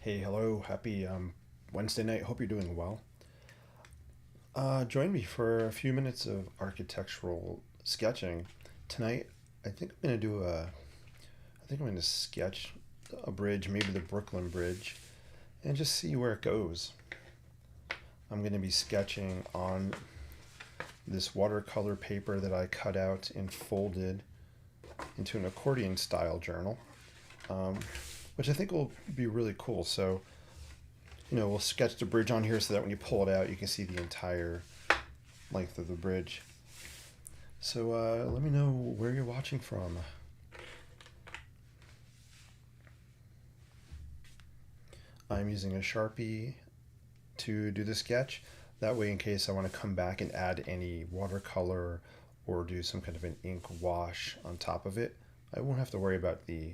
Hey, hello, happy Wednesday night. Hope you're doing well. Join me for a few minutes of architectural sketching. Tonight, I think I'm going to do a, I think I'm going to sketch a bridge, maybe the Brooklyn Bridge, and just see where it goes. I'm going to be sketching on this watercolor paper that I cut out and folded into an accordion style journal, um, which I think will be really cool. So, we'll sketch the bridge on here so that when you pull it out, you can see the entire length of the bridge. So let me know where you're watching from. I'm using a Sharpie to do the sketch. That way, in case I want to come back and add any watercolor or do some kind of an ink wash on top of it, I won't have to worry about the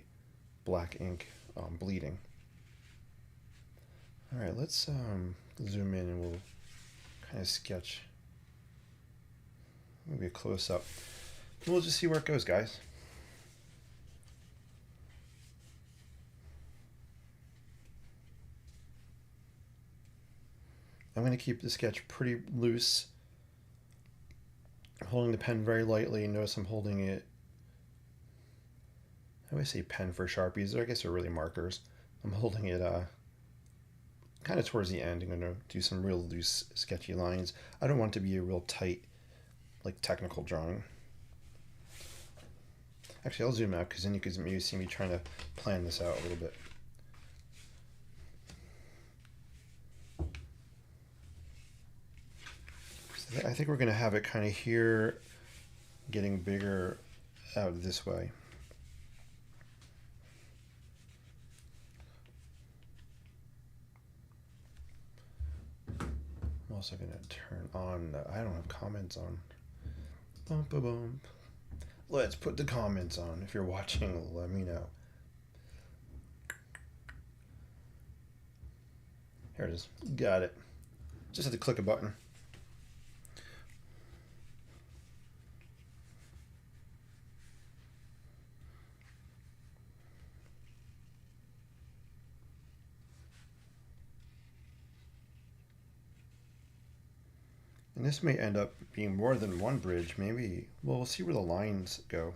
black ink bleeding. All right, let's zoom in and we'll kind of sketch maybe a close up. And we'll just see where it goes, guys. I'm going to keep the sketch pretty loose. I'm holding the pen very lightly. Notice I'm holding it. I always say pen for Sharpies. I guess they're really markers. I'm holding it kind of towards the end. I'm going to do some real loose, sketchy lines. I don't want it to be a real tight, like technical drawing. Actually, I'll zoom out because then you can maybe see me trying to plan this out a little bit. I think we're going to have it kind of here, getting bigger out this way. I'm also going to turn on I don't have comments on. Bump a bump. Let's put the comments on. If you're watching, let me know. Here it is. Got it. Just have to click a button. And this may end up being more than one bridge. Maybe we'll see where the lines go.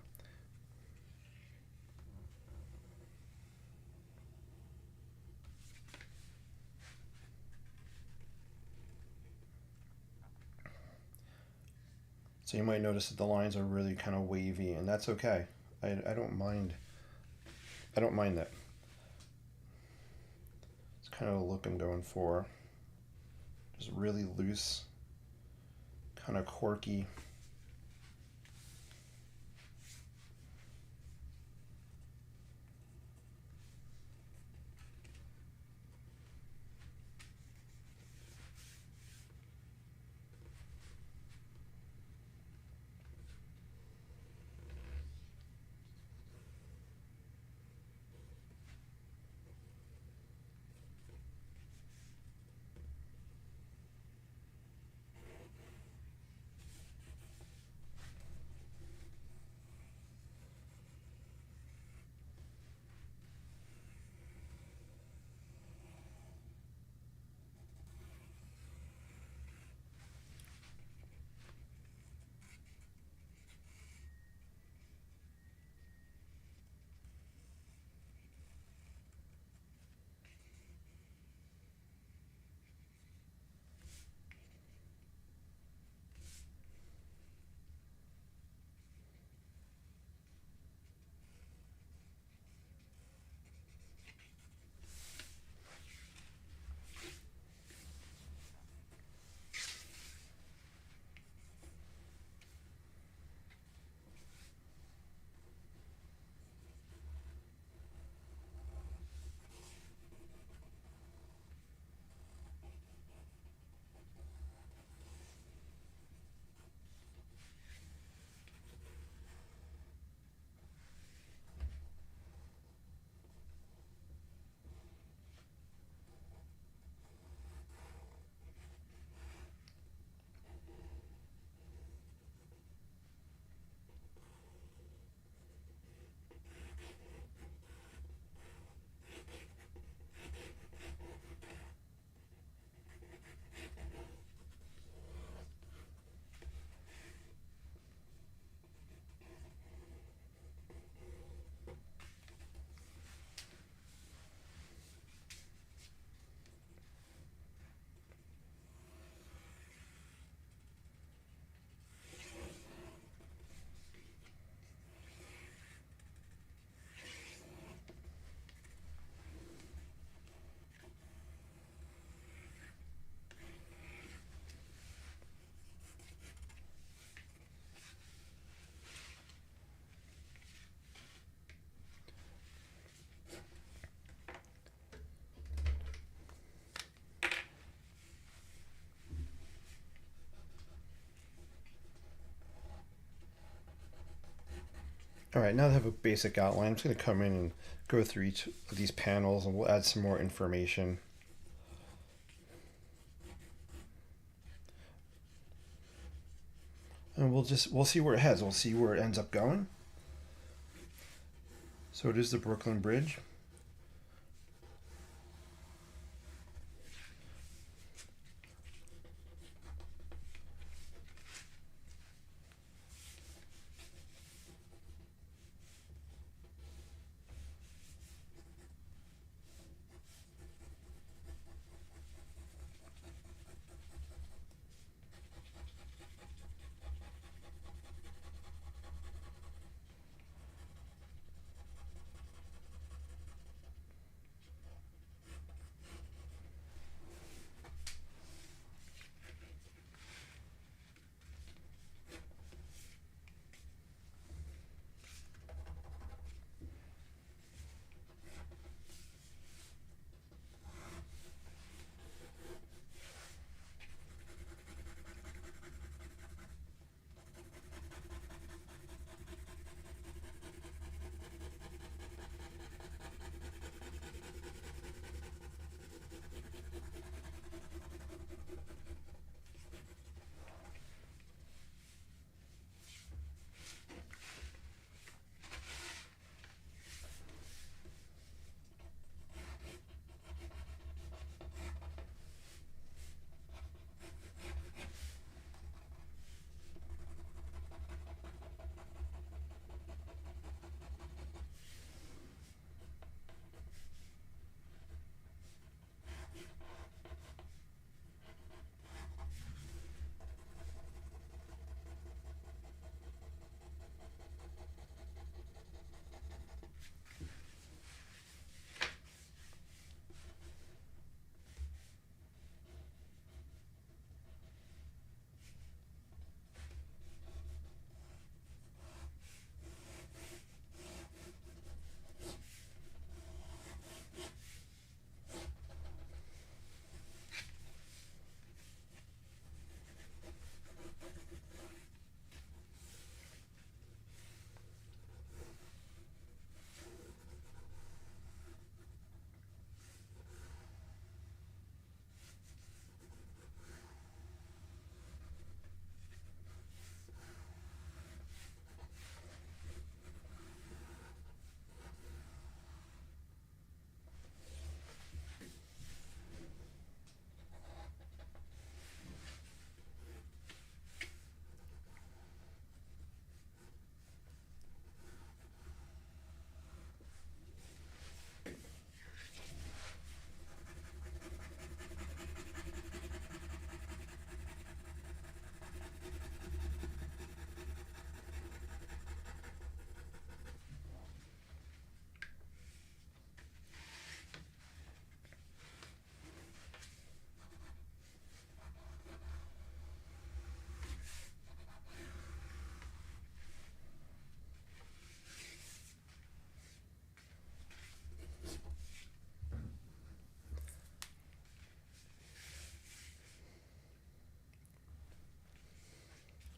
So you might notice that the lines are really kind of wavy, and that's okay. I don't mind. I don't mind that. It's kind of the look I'm going for. Just really loose, kind of quirky. All right, now that I have a basic outline, I'm just going to come in and go through each of these panels and we'll add some more information. And we'll see where it heads. We'll see where it ends up going. So it is the Brooklyn Bridge.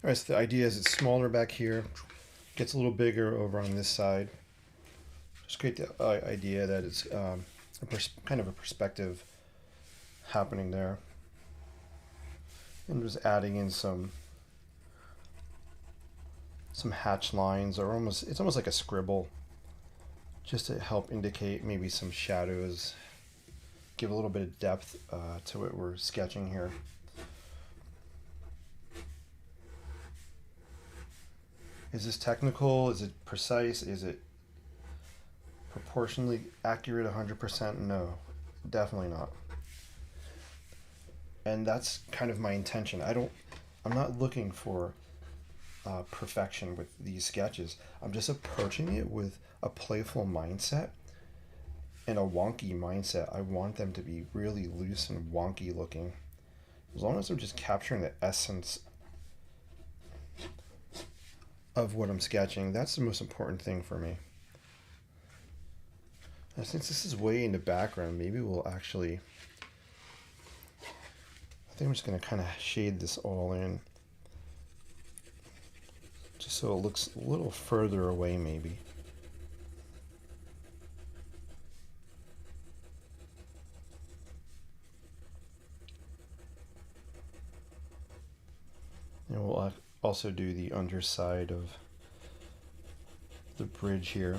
All right, so the idea is it's smaller back here, gets a little bigger over on this side. Just create the idea that it's kind of a perspective happening there. And just adding in some hatch lines, or it's almost like a scribble, just to help indicate maybe some shadows, give a little bit of depth to what we're sketching here. Is this technical? Is it precise? Is it proportionally accurate 100%? No, definitely not. And that's kind of my intention. I'm not looking for perfection with these sketches. I'm just approaching it with a playful mindset and a wonky mindset. I want them to be really loose and wonky looking. As long as I'm just capturing the essence of what I'm sketching, that's the most important thing for me. Now, since this is way in the background, maybe we'll actually, I think I'm just going to kind of shade this all in, just so it looks a little further away maybe. And we'll also do the underside of the bridge here.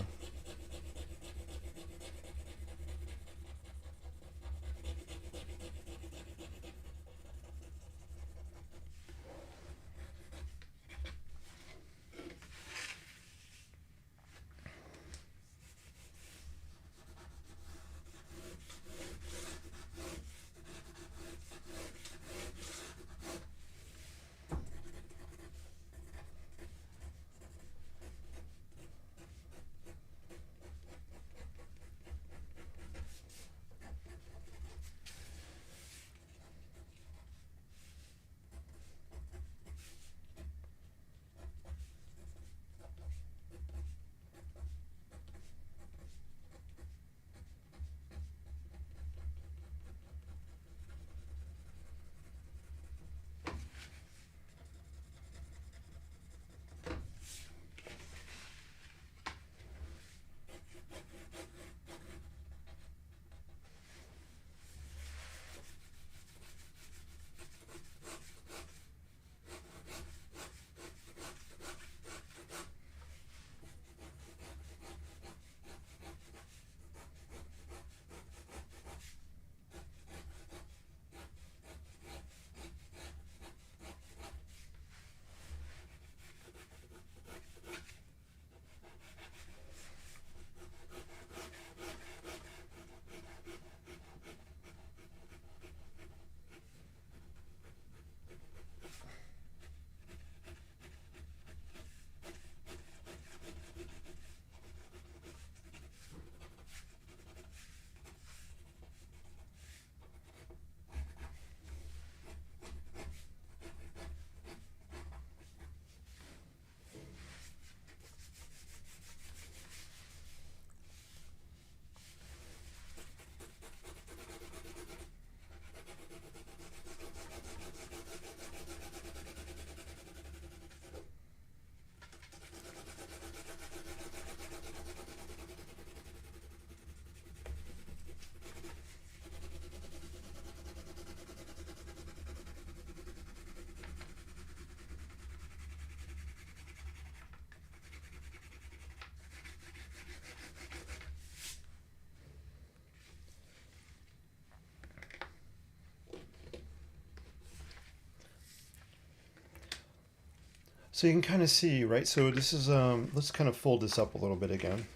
So you can kind of see, right? So this is, let's kind of fold this up a little bit again.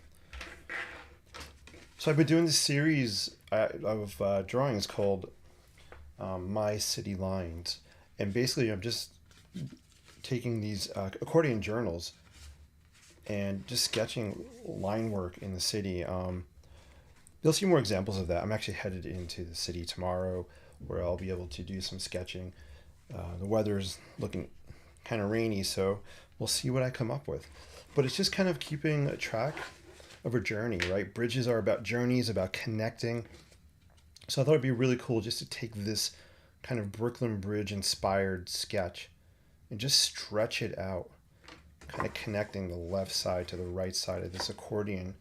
So I've been doing this series of drawings called My City Lines. And basically I'm just taking these accordion journals and just sketching line work in the city. You'll see more examples of that. I'm actually headed into the city tomorrow where I'll be able to do some sketching. The weather's looking kind of rainy, so we'll see what I come up with. But it's just kind of keeping a track of a journey, right? Bridges are about journeys, about connecting. So I thought it'd be really cool just to take this kind of Brooklyn Bridge inspired sketch and just stretch it out, kind of connecting the left side to the right side of this accordion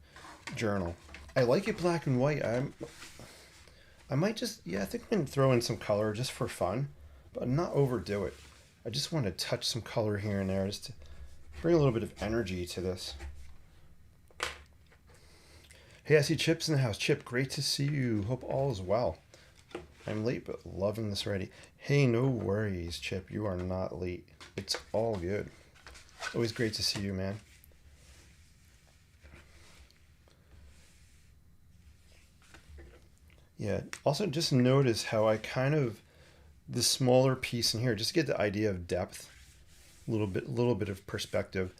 journal. I like it black and white. I might just, yeah, I think I'm going to throw in some color just for fun, but not overdo it. I just want to touch some color here and there just to bring a little bit of energy to this. Hey, I see Chip's in the house. Chip, great to see you. Hope all is well. I'm late, but loving this already. Hey, no worries, Chip. You are not late. It's all good. Always great to see you, man. Yeah, also just notice how I kind of, the smaller piece in here, just get the idea of depth, little bit of perspective.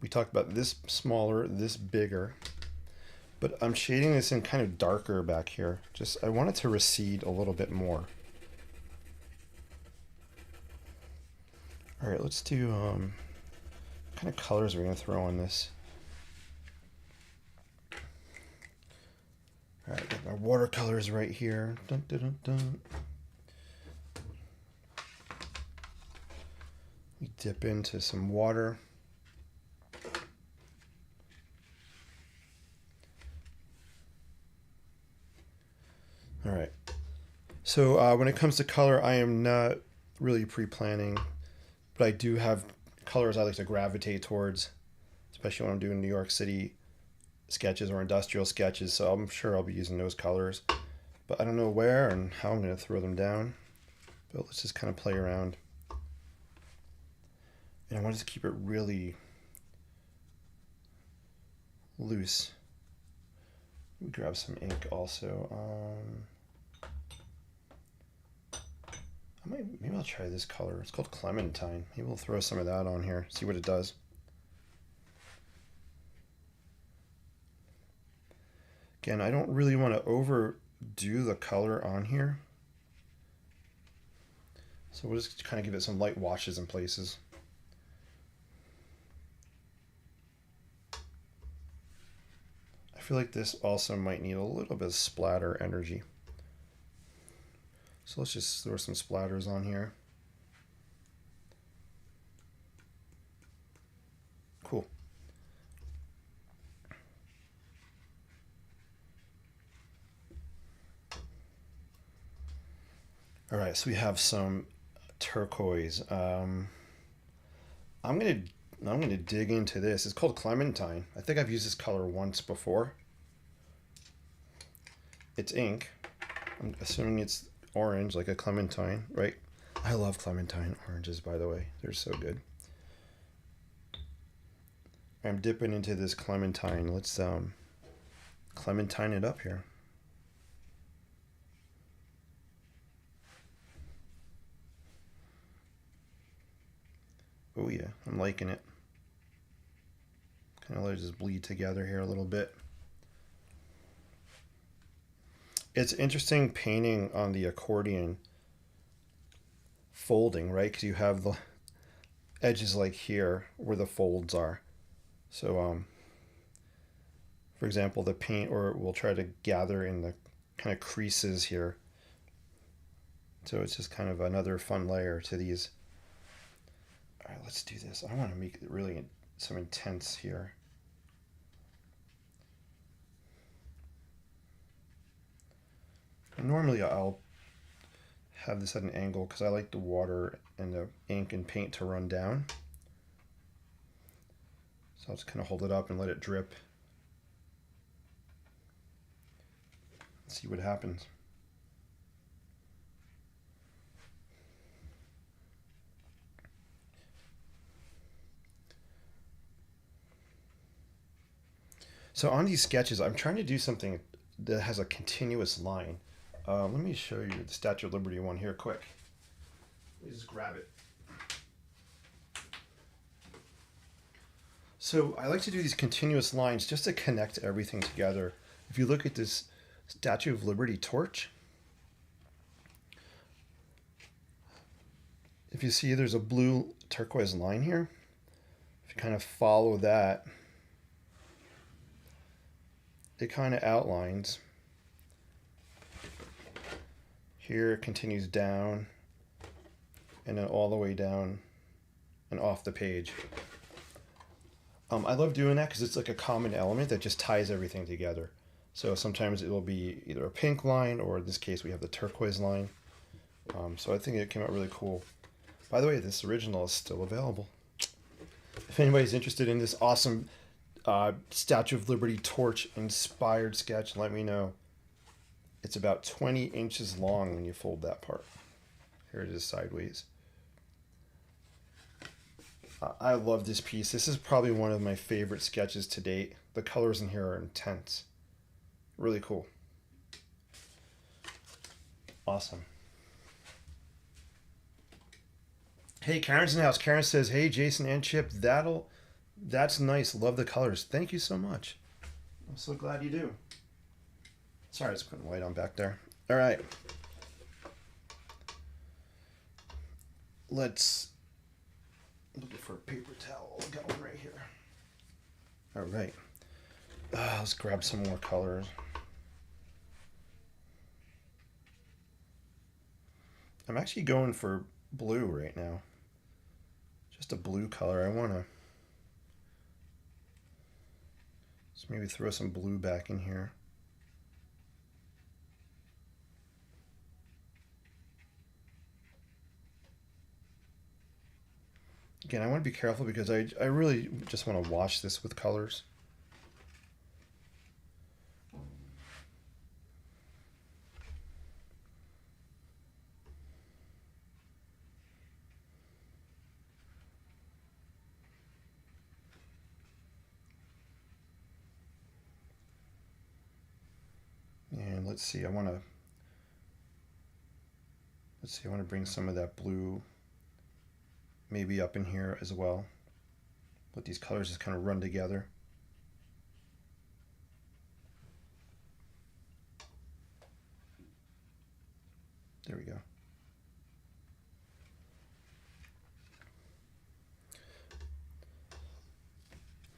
We talked about this smaller, this bigger, but I'm shading this in kind of darker back here. Just, I want it to recede a little bit more. All right, let's do, what kind of colors are we gonna throw on this? All right, got my watercolors right here. Dun, dun, dun, dun. We dip into some water. All right. So when it comes to color, I am not really pre-planning, but I do have colors I like to gravitate towards, especially when I'm doing New York City sketches or industrial sketches. So I'm sure I'll be using those colors, but I don't know where and how I'm going to throw them down. But let's just kind of play around. And I want to keep it really loose. Let me grab some ink also. Maybe I'll try this color. It's called Clementine. Maybe we'll throw some of that on here, see what it does. Again, I don't really want to overdo the color on here. So we'll just kind of give it some light washes in places. I feel like this also might need a little bit of splatter energy. So let's just throw some splatters on here. Cool. All right, so we have some turquoise. I'm gonna dig into this. It's called Clementine. I think I've used this color once before. It's ink. I'm assuming it's orange, like a clementine, right? I love clementine oranges, by the way. They're so good. I'm dipping into this clementine. Let's clementine it up here. Oh yeah, I'm liking it. Kind of let it just bleed together here a little bit. It's interesting painting on the accordion folding, right? Because you have the edges like here where the folds are. So for example, the paint, or we'll try to gather in the kind of creases here. So it's just kind of another fun layer to these. All right, let's do this. I want to make it really some intense here. And normally I'll have this at an angle because I like the water and the ink and paint to run down. So I'll just kind of hold it up and let it drip. See what happens. So on these sketches, I'm trying to do something that has a continuous line. Let me show you the Statue of Liberty one here quick. Let me just grab it. So I like to do these continuous lines just to connect everything together. If you look at this Statue of Liberty torch, if you see there's a blue turquoise line here, if you kind of follow that, it kind of outlines. Here it continues down and then all the way down and off the page. I love doing that because it's like a common element that just ties everything together. So sometimes it will be either a pink line, or in this case we have the turquoise line. So I think it came out really cool. By the way, this original is still available. If anybody's interested in this awesome Statue of Liberty torch inspired sketch, let me know. It's about 20 inches long when you fold that part. Here it is sideways. I love this piece. This is probably one of my favorite sketches to date. The colors in here are intense. Really cool. Awesome. Hey, Karen's in the house. Karen says, hey, Jason and Chip, that's nice. Love the colors. Thank you so much. I'm so glad you do. Sorry, I was putting light on back there. All right. Let's looking for a paper towel. I got one right here. All right. Let's grab some more colors. I'm actually going for blue right now. Just a blue color. I want to just maybe throw some blue back in here. Again, I want to be careful because I really just want to wash this with colors. And let's see, I want to bring some of that blue maybe up in here as well. Let these colors just kind of run together. There we go.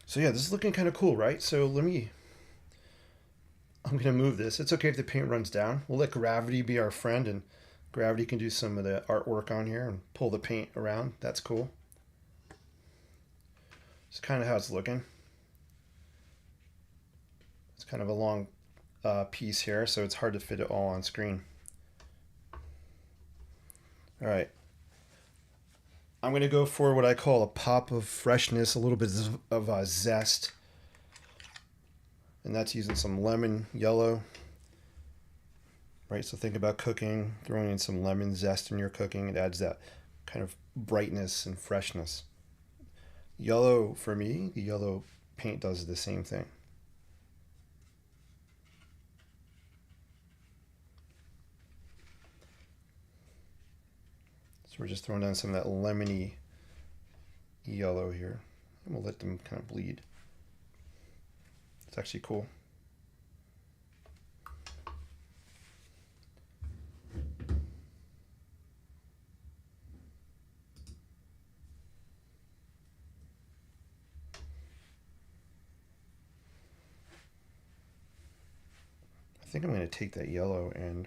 So yeah, this is looking kind of cool, right? So I'm gonna move this. It's okay if the paint runs down. We'll let gravity be our friend, and gravity can do some of the artwork on here and pull the paint around. That's cool. It's kind of how it's looking. It's kind of a long piece here, so it's hard to fit it all on screen. All right. I'm going to go for what I call a pop of freshness, a little bit of zest. And that's using some lemon yellow. Right, so think about cooking, throwing in some lemon zest in your cooking. It adds that kind of brightness and freshness. Yellow, for me, the yellow paint does the same thing. So we're just throwing down some of that lemony yellow here. And we'll let them kind of bleed. It's actually cool. I think I'm going to take that yellow and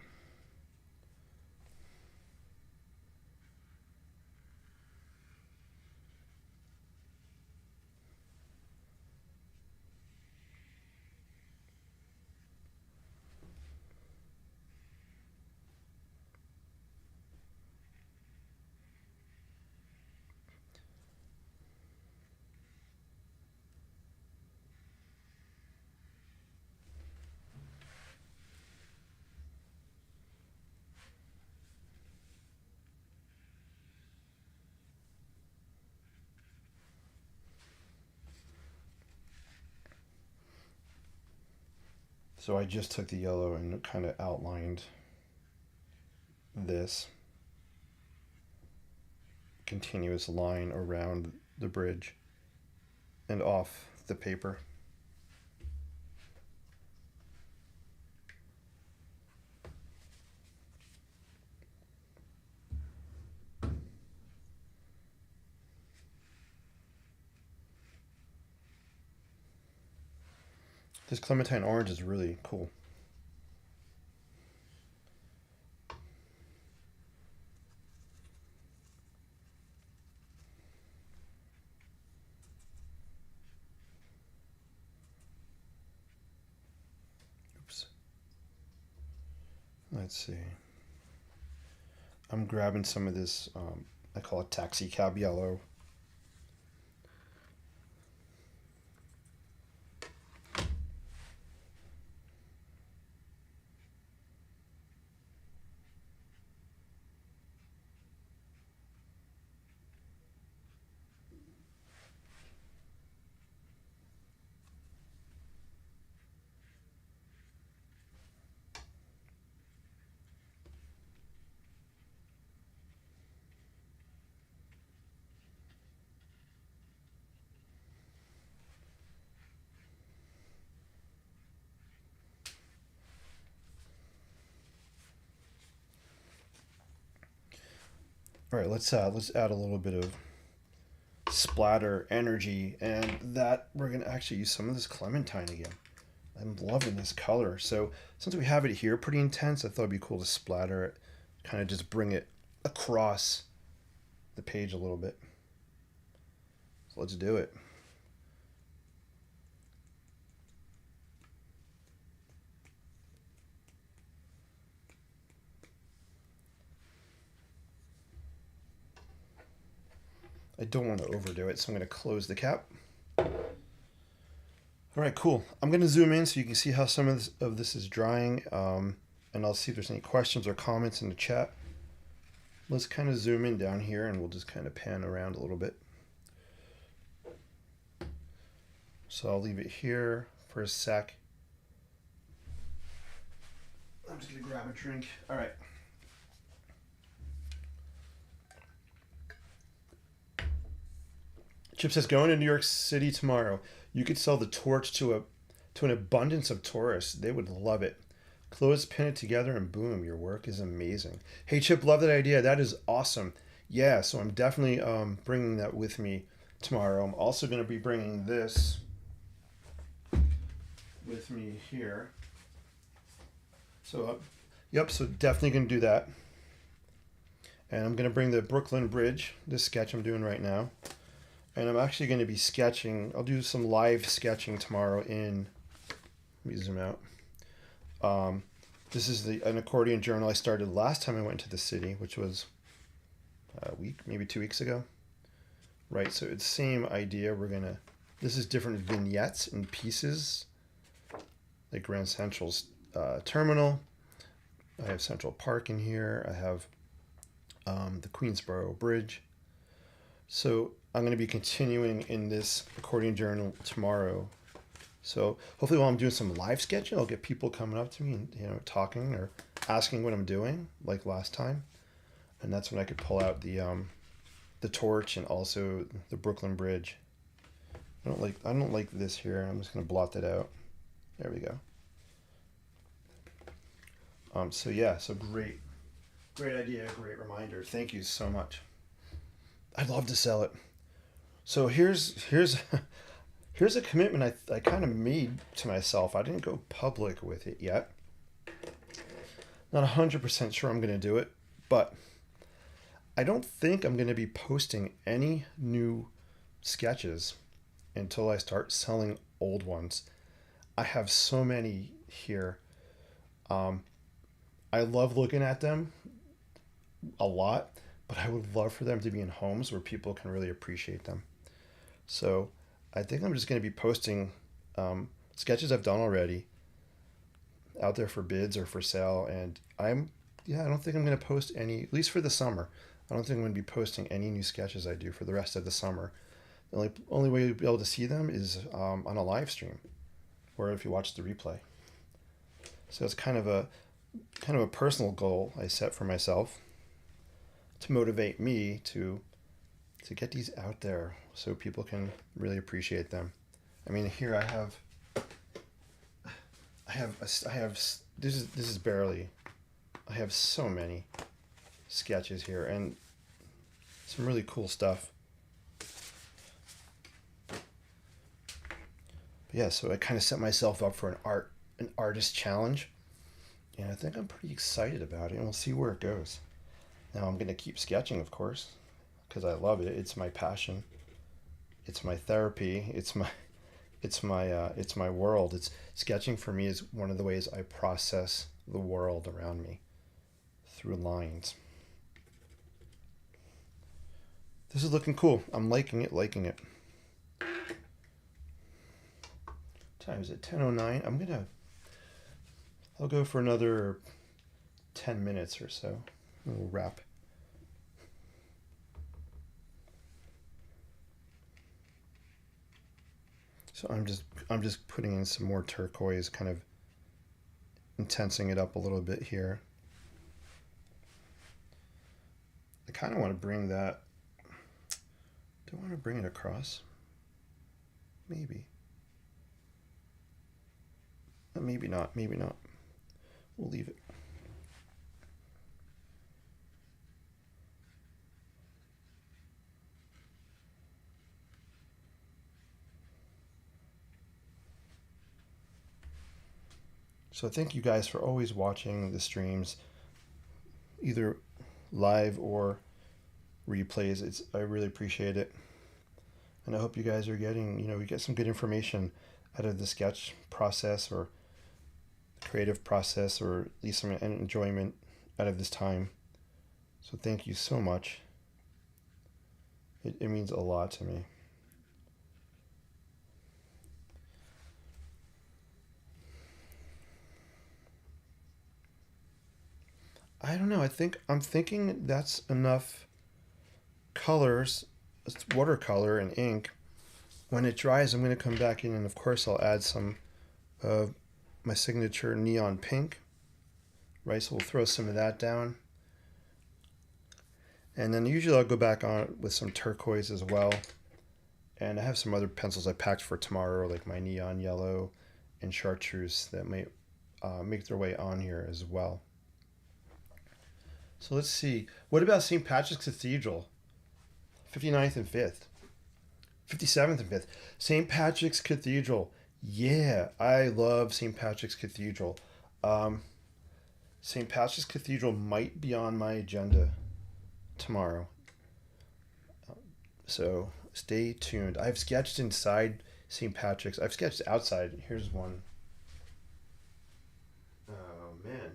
so I just took the yellow and kind of outlined this continuous line around the bridge and off the paper. This clementine orange is really cool. Oops. Let's see. I'm grabbing some of this, I call it taxi cab yellow. All right, let's add a little bit of splatter energy, and that we're gonna actually use some of this clementine again. I'm loving this color. So since we have it here pretty intense, I thought it'd be cool to splatter it, kind of just bring it across the page a little bit. So let's do it. I don't want to overdo it, so I'm going to close the cap. All right, cool. I'm going to zoom in so you can see how some of this is drying, and I'll see if there's any questions or comments in the chat. Let's kind of zoom in down here, and we'll just kind of pan around a little bit. So I'll leave it here for a sec. I'm just going to grab a drink. All right. Chip says, going to New York City tomorrow. You could sell the torch to an abundance of tourists. They would love it. Close, pin it together, and boom, your work is amazing. Hey, Chip, love that idea. That is awesome. Yeah, so I'm definitely bringing that with me tomorrow. I'm also going to be bringing this with me here. So, yep, so definitely going to do that. And I'm going to bring the Brooklyn Bridge, this sketch I'm doing right now. And I'm actually going to be sketching. I'll do some live sketching tomorrow in, let me zoom out. This is an accordion journal I started last time I went to the city, which was a week, maybe 2 weeks ago. Right, so it's the same idea. This is different vignettes and pieces, like Grand Central's terminal. I have Central Park in here. I have the Queensboro Bridge. So I'm going to be continuing in this accordion journal tomorrow. So hopefully while I'm doing some live sketching, I'll get people coming up to me and talking or asking what I'm doing, like last time. And that's when I could pull out the torch and also the Brooklyn Bridge. I don't like this here. I'm just going to blot that out. There we go. So yeah, so great idea, great reminder. Thank you so much. I'd love to sell it. So here's a commitment I kind of made to myself. I didn't go public with it yet. Not 100% sure I'm going to do it, but I don't think I'm going to be posting any new sketches until I start selling old ones. I have so many here. I love looking at them a lot, but I would love for them to be in homes where people can really appreciate them. So I think I'm just going to be posting sketches I've done already out there for bids or for sale. And I don't think I'm going to post any, at least for the summer. I don't think I'm going to be posting any new sketches I do for the rest of the summer. The only way you'll be able to see them is on a live stream or if you watch the replay. So it's kind of a personal goal I set for myself to motivate me to get these out there so people can really appreciate them. I mean, here I have so many sketches here and some really cool stuff. But yeah, so I kind of set myself up for an artist challenge, and I think I'm pretty excited about it, and we'll see where it goes. Now I'm going to keep sketching, of course, because I love it. It's my passion. It's my therapy. It's my world. It's sketching for me is one of the ways I process the world around me through lines. This is looking cool. I'm liking it. Time is it? 10:09. I'll go for another 10 minutes or so. We'll wrap. So I'm just putting in some more turquoise, kind of intensing it up a little bit here. I kind of want to bring that. Do I want to bring it across? Maybe. Maybe not. We'll leave it. So thank you guys for always watching the streams, either live or replays. I really appreciate it. And I hope you guys are getting, we get some good information out of the sketch process or creative process, or at least some enjoyment out of this time. So thank you so much. It means a lot to me. I don't know. I'm thinking that's enough colors. It's watercolor and ink. When it dries, I'm going to come back in, and of course, I'll add some of my signature neon pink. Right, so we'll throw some of that down. And then usually I'll go back on with some turquoise as well. And I have some other pencils I packed for tomorrow, like my neon yellow and chartreuse that might make their way on here as well. So let's see. What about St. Patrick's Cathedral? 59th and 5th. 57th and 5th. St. Patrick's Cathedral. Yeah, I love St. Patrick's Cathedral. St. Patrick's Cathedral might be on my agenda tomorrow. So stay tuned. I've sketched inside St. Patrick's. I've sketched outside. Here's one. Oh man.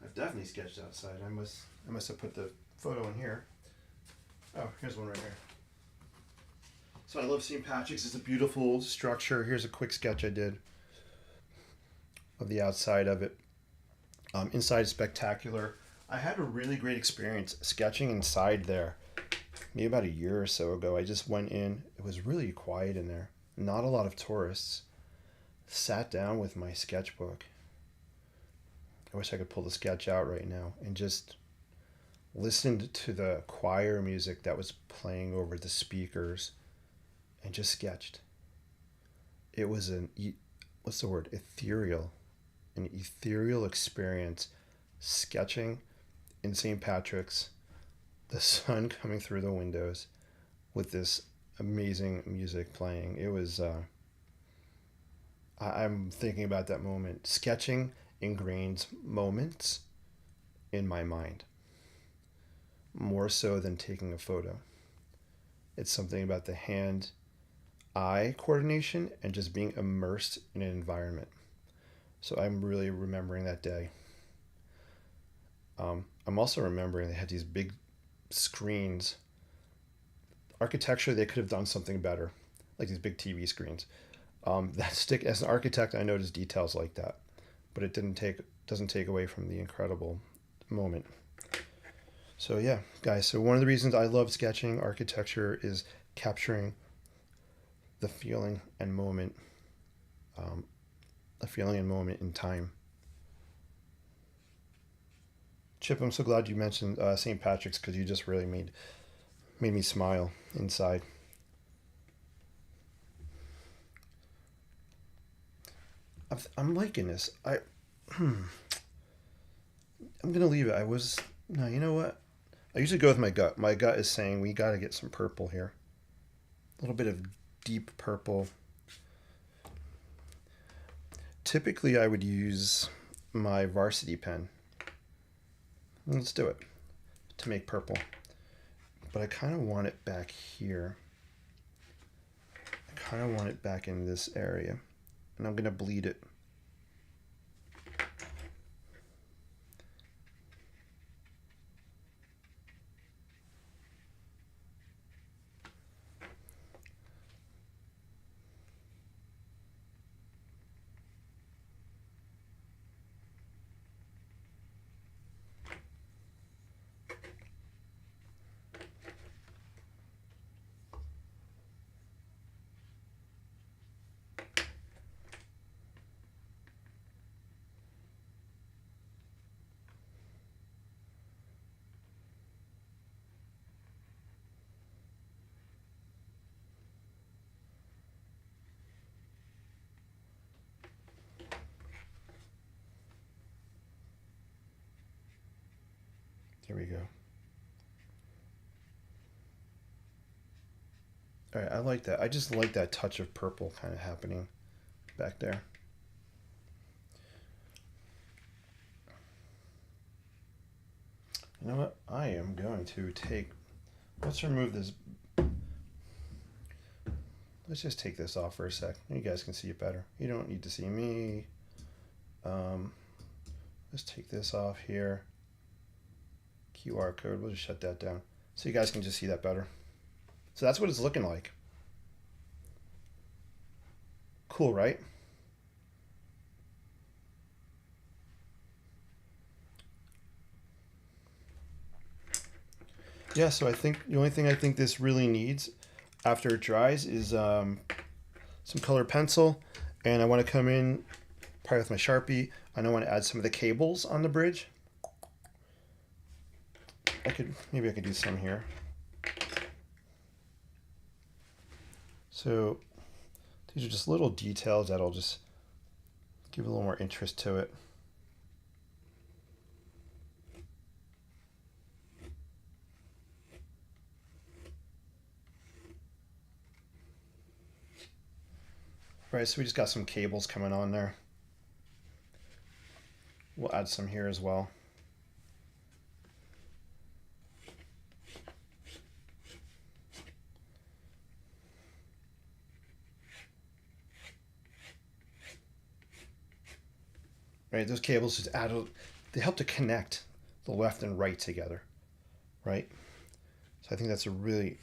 I've definitely sketched outside. I must have put the photo in here. Oh, here's one right here. So I love St. Patrick's. It's a beautiful structure. Here's a quick sketch I did of the outside of it. Inside is spectacular. I had a really great experience sketching inside there. Maybe about a year or so ago. I just went in. It was really quiet in there. Not a lot of tourists. Sat down with my sketchbook. I wish I could pull the sketch out right now and just listened to the choir music that was playing over the speakers and just sketched. It was what's the word? An ethereal experience sketching in St. Patrick's, the sun coming through the windows with this amazing music playing. It was, I'm thinking about that moment. Sketching ingrains moments in my mind more so than taking a photo. It's something about the hand-eye coordination and just being immersed in an environment. So I'm really remembering that day. I'm also remembering they had these big screens. Architecture, they could have done something better, like these big TV screens. As an architect, I noticed details like that, but it doesn't take away from the incredible moment. So yeah, guys. So one of the reasons I love sketching architecture is capturing the feeling and moment, a feeling and moment in time. Chip, I'm so glad you mentioned St. Patrick's because you just really made me smile inside. I'm liking this. I'm gonna leave it. No. You know what? I usually go with my gut. My gut is saying we got to get some purple here. A little bit of deep purple. Typically, I would use my varsity pen. Let's do it to make purple. But I kind of want it back here. I kind of want it back in this area. And I'm going to bleed it. There we go. All right, I like that. I just like that touch of purple kind of happening back there. You know what? I am going to let's remove this. Let's just take this off for a sec. You guys can see it better. You don't need to see me. Let's take this off here. QR code, we'll just shut that down. so you guys can just see that better. So that's what it's looking like. Cool, right? Yeah, so I think the only thing I think this really needs after it dries is some colored pencil, and I want to come in probably with my Sharpie, and I want to add some of the cables on the bridge. Maybe I could do some here. So these are just little details that'll just give a little more interest to it. Right, so we just got some cables coming on there. We'll add some here as well. Right, those cables just they help to connect the left and right together, right? So I think that's a really,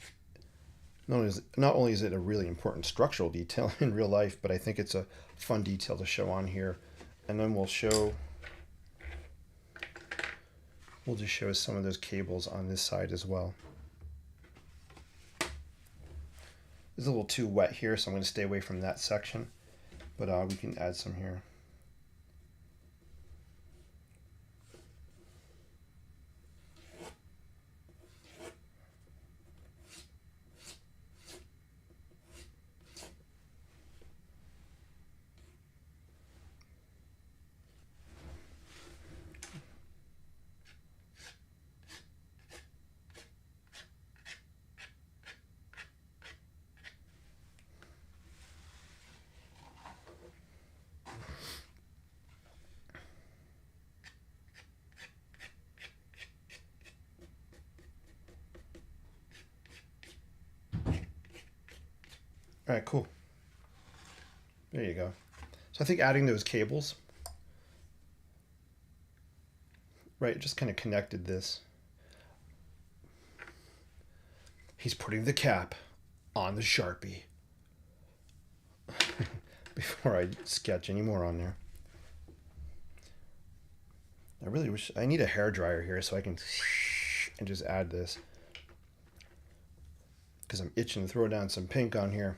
not only is it a really important structural detail in real life, but I think it's a fun detail to show on here. And then we'll just show some of those cables on this side as well. It's a little too wet here, so I'm going to stay away from that section, but we can add some here. All right, cool. There you go. So I think adding those cables, right, just kind of connected this. He's putting the cap on the Sharpie before I sketch any more on there. I really wish I need a hair dryer here so I can and just add this, because I'm itching to throw down some pink on here.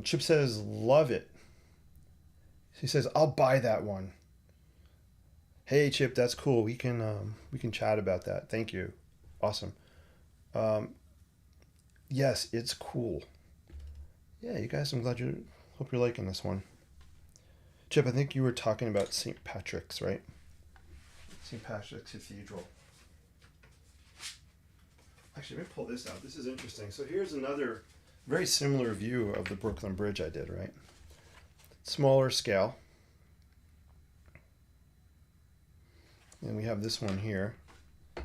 Chip says love it. He says I'll buy that one. Hey Chip, that's cool. We can chat about that. Thank you. Awesome. Yes, it's cool. Yeah, you guys, hope you're liking this one. Chip, I think you were talking about St. Patrick's, right? St. Patrick's Cathedral. Actually, let me pull this out. This is interesting. So here's another very similar view of the Brooklyn Bridge I did, right? Smaller scale. And we have this one here. Can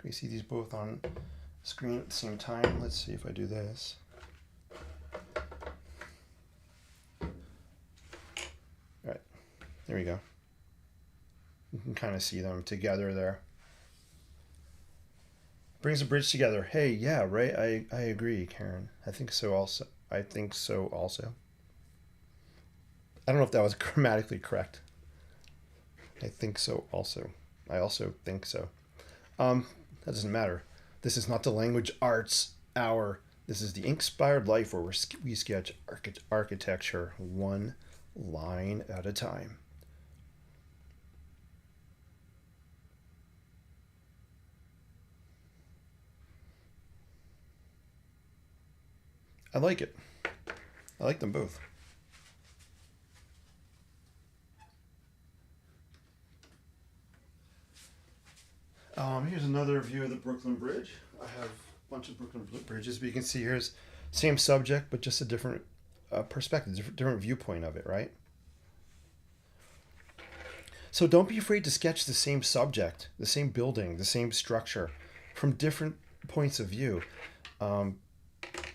we see these both on the screen at the same time? Let's see if I do this. All right, there we go. You can kind of see them together there. Brings the bridge together. Hey, yeah, right. I agree, Karen. I think so also. I don't know if that was grammatically correct. I think so also. I also think so. That doesn't matter. This is not the language arts hour. This is the inspired life where we sketch architecture one line at a time. I like it. I like them both. Here's another view of the Brooklyn Bridge. I have a bunch of Brooklyn bridges, but you can see here's same subject, but just a different perspective, different viewpoint of it, right? So don't be afraid to sketch the same subject, the same building, the same structure from different points of view.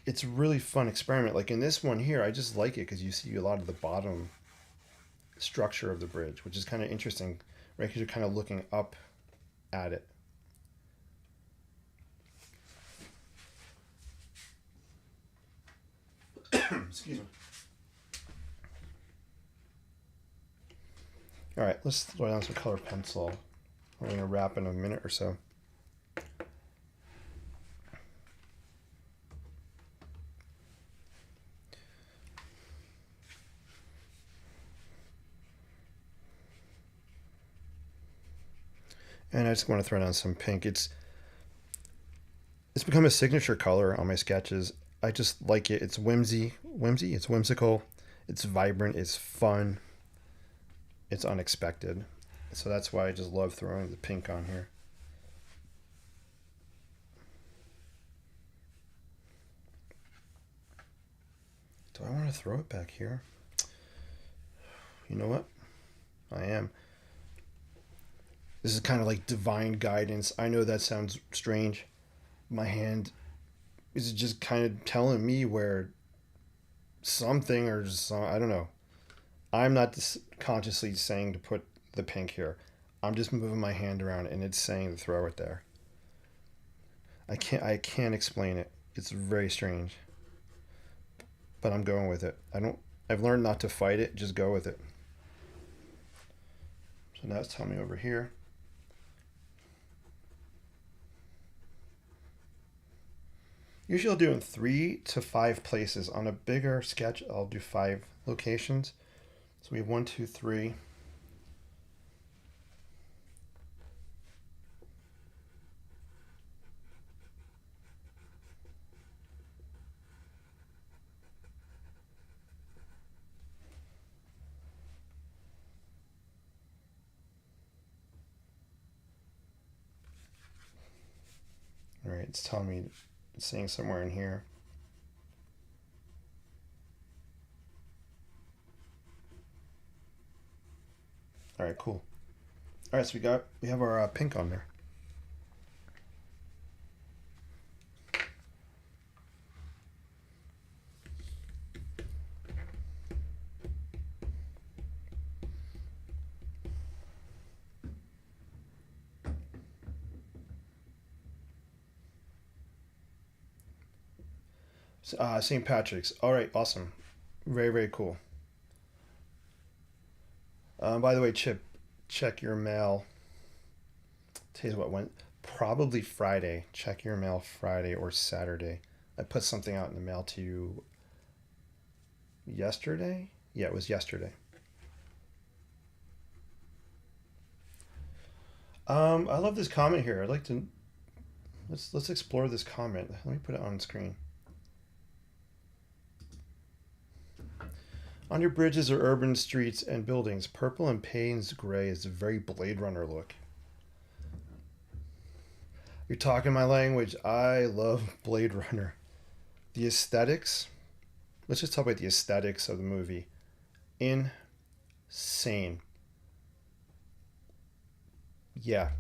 It's a really fun experiment. Like in this one here, I just like it because you see a lot of the bottom structure of the bridge, which is kind of interesting, right? Because you're kind of looking up at it. Excuse me. All right, let's throw down some color pencil. We're gonna wrap in a minute or so. And I just want to throw down some pink. It's become a signature color on my sketches. I just like it. It's whimsy. It's whimsical. It's vibrant. It's fun. It's unexpected. So that's why I just love throwing the pink on here. Do I want to throw it back here? You know what? I am. This is kind of like divine guidance. I know that sounds strange. My hand is just kind of telling me where something or some, I don't know. I'm not consciously saying to put the pink here. I'm just moving my hand around and it's saying to throw it there. I can't explain it. It's very strange. But I'm going with it. I've learned not to fight it, just go with it. So now it's telling me over here. Usually I'll do in 3 to 5 places. On a bigger sketch, I'll do 5 locations. So we have 1, 2, 3. All right, it's telling me, it's saying somewhere in here. All right, cool. All right, so we have our pink on there. St. Patrick's. All right, awesome. Very, very cool. By the way, Chip, check your mail. Today's what went? Probably Friday. Check your mail Friday or Saturday. I put something out in the mail to you yesterday. Yeah, it was yesterday. I love this comment here. I'd like to let's explore this comment. Let me put it on screen. On your bridges or urban streets and buildings, purple and Payne's gray is a very Blade Runner look. You're talking my language. I love Blade Runner. The aesthetics. Let's just talk about the aesthetics of the movie. Insane. Yeah,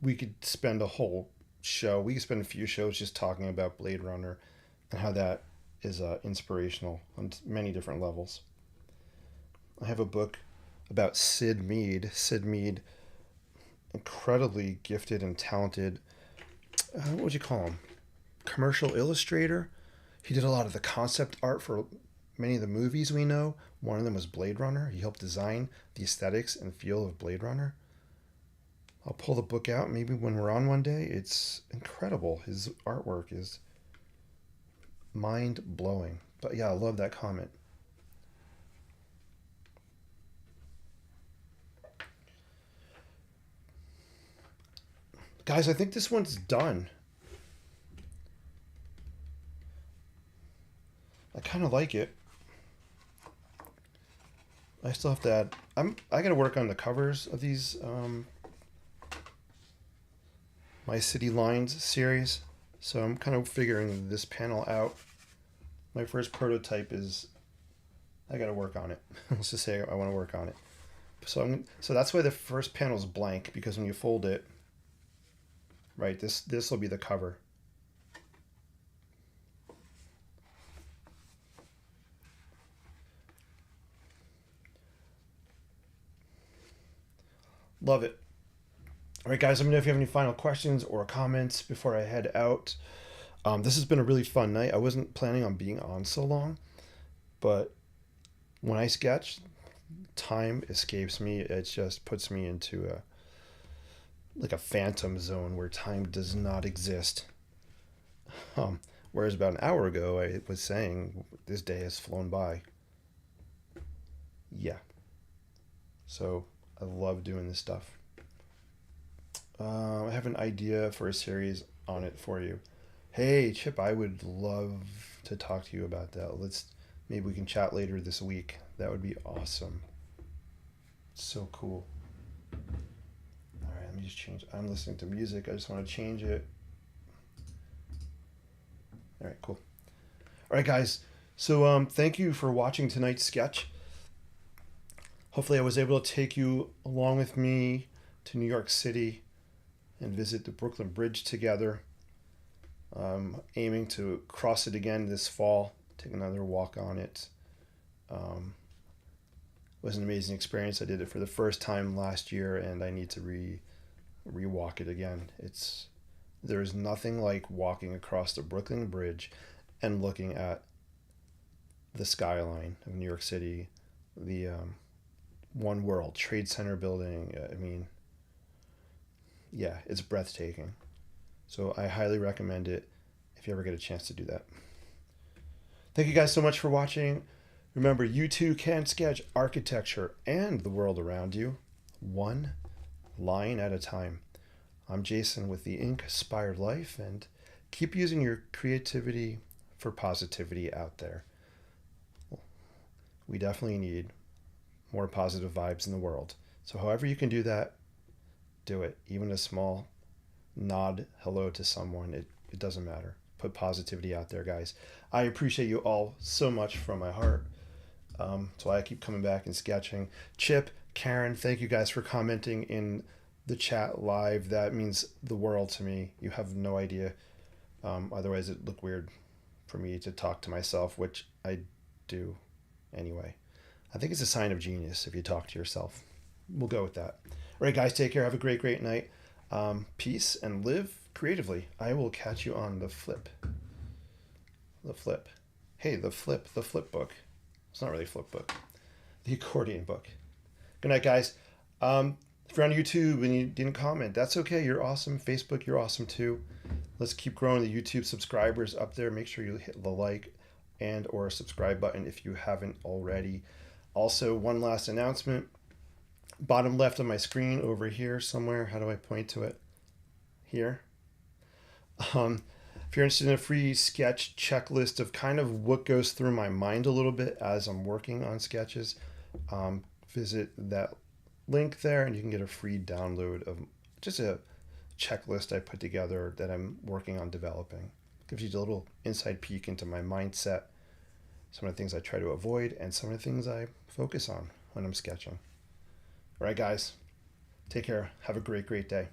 we could spend a whole show. We could spend a few shows just talking about Blade Runner and how that is inspirational on many different levels. I have a book about Sid Mead. Sid Mead, incredibly gifted and talented. What would you call him? Commercial illustrator. He did a lot of the concept art for many of the movies we know. One of them was Blade Runner. He helped design the aesthetics and feel of Blade Runner. I'll pull the book out maybe when we're on one day. It's incredible. His artwork is mind blowing. But yeah, I love that comment. Guys, I think this one's done. I kind of like it. I still have to add. I got to work on the covers of these My City Lines series. So I'm kind of figuring this panel out. My first prototype is I got to work on it. Let's just say I want to work on it. So that's why the first panel is blank, because when you fold it, right, this will be the cover. Love it. All right, guys, let me know if you have any final questions or comments before I head out. This has been a really fun night. I wasn't planning on being on so long, But when I sketch, time escapes me. It just puts me into a like a phantom zone where time does not exist. Um, Whereas about an hour ago, I was saying this day has flown by. Yeah. So I love doing this stuff. I have an idea for a series on it for you. Hey, Chip, I would love to talk to you about that. Maybe we can chat later this week. That would be awesome. So cool. All right, let me just change. I'm listening to music. I just want to change it. All right, cool. All right, guys. So thank you for watching tonight's sketch. Hopefully, I was able to take you along with me to New York City and visit the Brooklyn Bridge together. Aiming to cross it again this fall, take another walk on it. It was an amazing experience. I did it for the first time last year, and I need to rewalk it again. There's nothing like walking across the Brooklyn Bridge and looking at the skyline of New York City, the One World Trade Center building. I mean, yeah, it's breathtaking. So I highly recommend it if you ever get a chance to do that. Thank you guys so much for watching. Remember, you too can sketch architecture and the world around you, one line at a time. I'm Jason with the Inspired Life, and keep using your creativity for positivity out there. We definitely need more positive vibes in the world. So however you can do that, do it. Even a small nod hello to someone, it doesn't matter. Put positivity out there, guys. I appreciate you all so much from my heart. That's why I keep coming back and sketching. Chip, Karen, thank you guys for commenting in the chat live. That means the world to me. You have no idea. Otherwise, it'd look weird for me to talk to myself, which I do anyway. I think it's a sign of genius if you talk to yourself. We'll go with that. All right, guys, take care. Have a great, great night. Peace and live creatively. I will catch you on the flip. The flip. Hey, the flip book. It's not really a flip book. The accordion book. Good night, guys. If you're on YouTube and you didn't comment, that's okay. You're awesome. Facebook, you're awesome too. Let's keep growing the YouTube subscribers up there. Make sure you hit the like and or subscribe button if you haven't already. Also, one last announcement. Bottom left of my screen over here somewhere. How do I point to it? Here. If you're interested in a free sketch checklist of kind of what goes through my mind a little bit as I'm working on sketches, visit that link there and you can get a free download of just a checklist I put together that I'm working on developing. Gives you a little inside peek into my mindset, some of the things I try to avoid, and some of the things I focus on when I'm sketching. All right, guys, take care. Have a great, great day.